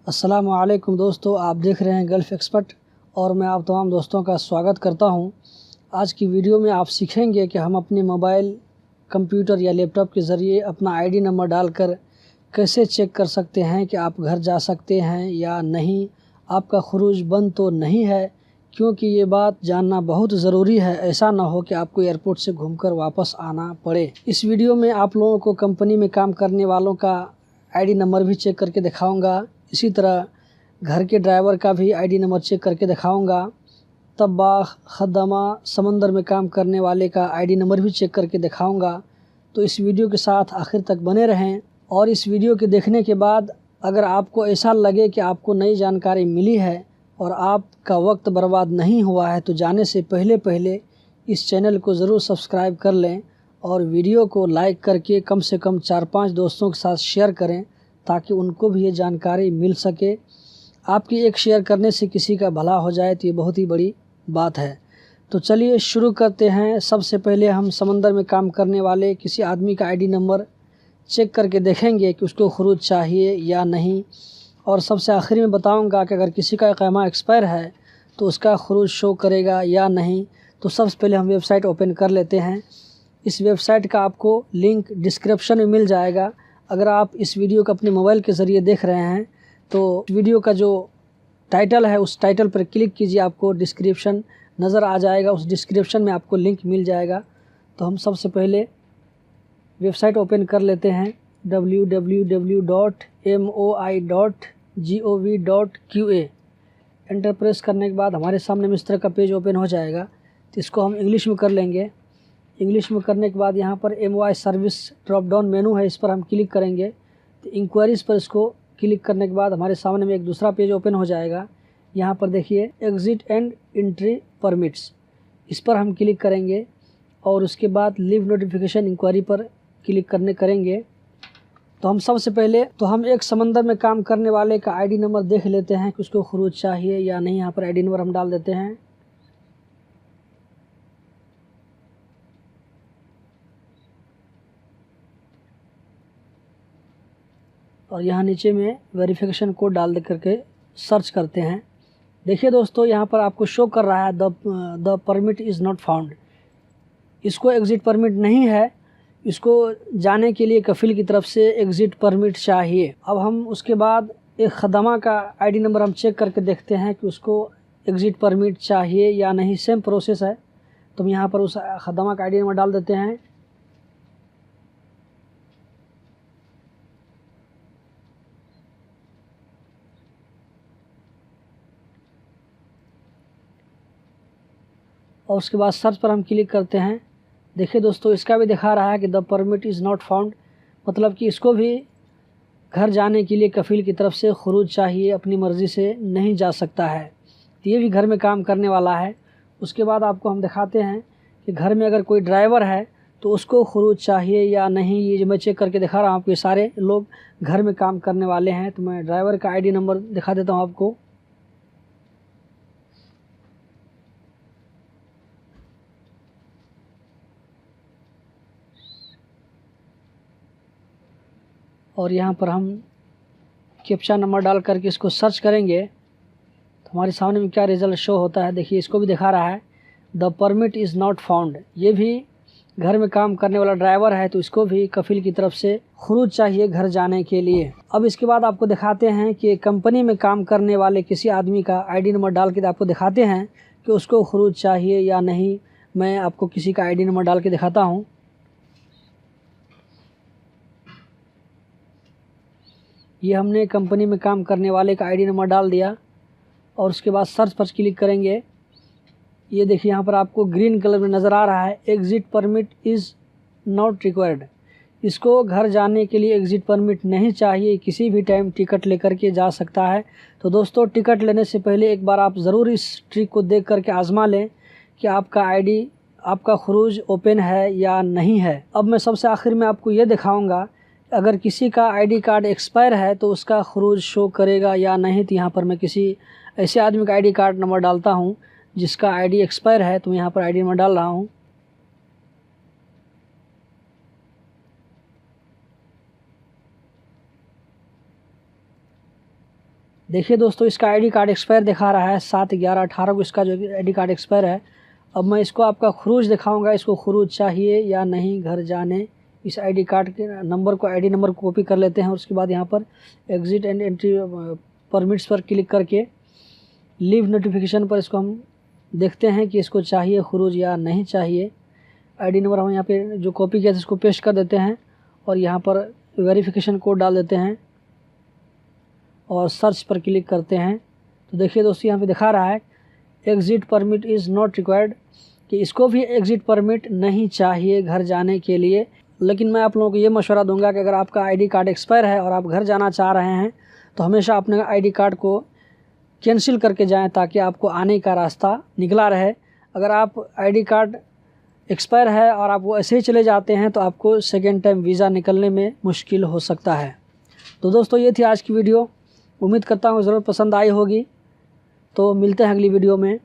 अस्सलाम वालेकुम दोस्तों, आप देख रहे हैं गल्फ़ एक्सपर्ट और मैं आप तमाम दोस्तों का स्वागत करता हूं। आज की वीडियो में आप सीखेंगे कि हम अपने मोबाइल, कंप्यूटर या लैपटॉप के ज़रिए अपना आईडी नंबर डालकर कैसे चेक कर सकते हैं कि आप घर जा सकते हैं या नहीं, आपका खुरूज बंद तो नहीं है, क्योंकि ये बात जानना बहुत ज़रूरी है। ऐसा ना हो कि आपको एयरपोर्ट से घूमकर वापस आना पड़े। इस वीडियो में आप लोगों को कंपनी में काम करने वालों का आईडी नंबर भी चेक करके दिखाऊंगा। इसी तरह घर के ड्राइवर का भी आईडी नंबर चेक करके दिखाऊंगा। तब्बाख, खद्दमा, समंदर में काम करने वाले का आईडी नंबर भी चेक करके दिखाऊंगा। तो इस वीडियो के साथ आखिर तक बने रहें। और इस वीडियो के देखने के बाद अगर आपको ऐसा लगे कि आपको नई जानकारी मिली है और आपका वक्त बर्बाद नहीं हुआ है, तो जाने से पहले इस चैनल को ज़रूर सब्सक्राइब कर लें और वीडियो को लाइक करके कम से कम 4-5 दोस्तों के साथ शेयर करें, ताकि उनको भी ये जानकारी मिल सके। आपकी एक शेयर करने से किसी का भला हो जाए तो ये बहुत ही बड़ी बात है। तो चलिए शुरू करते हैं। सबसे पहले हम समंदर में काम करने वाले किसी आदमी का आईडी नंबर चेक करके देखेंगे कि उसको खुरूज चाहिए या नहीं। और सबसे आखिर में बताऊंगा कि अगर किसी का इकामा एक्सपायर है तो उसका खुरूज शो करेगा या नहीं। तो सबसे पहले हम वेबसाइट ओपन कर लेते हैं। इस वेबसाइट का आपको लिंक डिस्क्रिप्शन में मिल जाएगा। अगर आप इस वीडियो को अपने मोबाइल के ज़रिए देख रहे हैं तो वीडियो का जो टाइटल है उस टाइटल पर क्लिक कीजिए, आपको डिस्क्रिप्शन नज़र आ जाएगा। उस डिस्क्रिप्शन में आपको लिंक मिल जाएगा। तो हम सबसे पहले वेबसाइट ओपन कर लेते हैं www.moi.gov.qa। एंटर प्रेस करने के बाद हमारे सामने में इस तरह का पेज ओपन हो जाएगा। तो इसको हम इंग्लिश में कर लेंगे। इंग्लिश में करने के बाद यहाँ पर MOI service drop down menu है, इस पर हम क्लिक करेंगे। तो इंक्वायरीज़ पर इसको क्लिक करने के बाद हमारे सामने में एक दूसरा पेज ओपन हो जाएगा। यहाँ पर देखिए एग्ज़िट एंड एंट्री परमिट्स, इस पर हम क्लिक करेंगे और उसके बाद लीव नोटिफिकेशन इंक्वायरी पर क्लिक करेंगे। तो हम सबसे पहले हम एक समंदर में काम करने वाले का आईडी नंबर देख लेते हैं कि उसको खुरूज चाहिए या नहीं। यहाँ पर आईडी नंबर हम डाल देते हैं। और यहाँ नीचे में वेरिफिकेशन कोड डाल दे करके सर्च करते हैं। देखिए दोस्तों, यहाँ पर आपको शो कर रहा है the permit is not found. इसको एग्ज़िट परमिट नहीं है, इसको जाने के लिए कफिल की तरफ से एग्ज़िट परमिट चाहिए। अब हम उसके बाद एक खदमा का आईडी नंबर हम चेक करके देखते हैं कि उसको एग्ज़िट परमिट चाहिए या नहीं। सेम प्रोसेस है। तो हम यहाँ पर उस खदमा का आईडी नंबर डाल देते हैं। और उसके बाद सर्च पर हम क्लिक करते हैं। देखिए दोस्तों, इसका भी दिखा रहा है कि the permit is not found, मतलब कि इसको भी घर जाने के लिए कफील की तरफ से खुरूज चाहिए, अपनी मर्ज़ी से नहीं जा सकता है। तो ये भी घर में काम करने वाला है। उसके बाद आपको हम दिखाते हैं कि घर में अगर कोई ड्राइवर है तो उसको खुरूज चाहिए या नहीं। ये जो मैं चेक करके दिखा रहा हूँ आपको, ये सारे लोग घर में काम करने वाले हैं। तो मैं ड्राइवर का आईडी नंबर दिखा देता हूँ आपको। और यहाँ पर हम कैप्चा नंबर डाल करके इसको सर्च करेंगे तो हमारे सामने में क्या रिज़ल्ट शो होता है। देखिए, इसको भी दिखा रहा है the permit is not found. ये भी घर में काम करने वाला ड्राइवर है, तो इसको भी कफील की तरफ से खुरूज चाहिए घर जाने के लिए। अब इसके बाद आपको दिखाते हैं कि कंपनी में काम करने वाले किसी आदमी का आईडी नंबर डाल के आपको दिखाते हैं कि उसको खुरूज चाहिए या नहीं। मैं आपको किसी का आईडी नंबर डाल के दिखाता हूँ। ये हमने कंपनी में काम करने वाले का आईडी नंबर डाल दिया और उसके बाद सर्च पर क्लिक करेंगे। ये देखिए, यहाँ पर आपको ग्रीन कलर में नज़र आ रहा है exit permit is not required. इसको घर जाने के लिए एग्ज़िट परमिट नहीं चाहिए, किसी भी टाइम टिकट लेकर के जा सकता है। तो दोस्तों, टिकट लेने से पहले एक बार आप ज़रूर इस ट्रिक को देख करके आज़मा लें कि आपका आईडी, आपका खुरूज ओपन है या नहीं है। अब मैं सबसे आखिर में आपको ये दिखाऊंगा, अगर किसी का आईडी कार्ड एक्सपायर है तो उसका खुरूज शो करेगा या नहीं। तो यहाँ पर मैं किसी ऐसे आदमी का आईडी कार्ड नंबर डालता हूँ जिसका आईडी एक्सपायर है। तो यहाँ पर आईडी नंबर डाल रहा हूँ। देखिए दोस्तों, इसका आईडी कार्ड एक्सपायर दिखा रहा है 7/11/18 को इसका जो आईडी कार्ड एक्सपायर है। अब मैं इसको आपका खरूज दिखाऊंगा, इसको खरूज चाहिए या नहीं घर जाने। इस आईडी कार्ड के नंबर को, आईडी नंबर को कॉपी कर लेते हैं और उसके बाद यहाँ पर एग्ज़िट एंड एंट्री परमिट्स पर क्लिक करके लीव नोटिफिकेशन पर इसको हम देखते हैं कि इसको चाहिए खरूज या नहीं चाहिए। आईडी नंबर हम यहाँ पे जो कॉपी किया था इसको पेस्ट कर देते हैं और यहाँ पर वेरिफिकेशन कोड डाल देते हैं और सर्च पर क्लिक करते हैं। तो देखिए दोस्तों, यहाँ पे दिखा रहा है exit permit is not required, कि इसको भी एग्ज़िट परमिट नहीं चाहिए घर जाने के लिए। लेकिन मैं आप लोगों को ये मशवरा दूंगा कि अगर आपका आईडी कार्ड एक्सपायर है और आप घर जाना चाह रहे हैं तो हमेशा अपने आईडी कार्ड को कैंसिल करके जाएं ताकि आपको आने का रास्ता निकला रहे। अगर आप आईडी कार्ड एक्सपायर है और आप वो ऐसे ही चले जाते हैं तो आपको सेकेंड टाइम वीज़ा निकलने में मुश्किल हो सकता है। तो दोस्तों, ये थी आज की वीडियो। उम्मीद करता हूँ ज़रूर पसंद आई होगी। तो मिलते हैं अगली वीडियो में।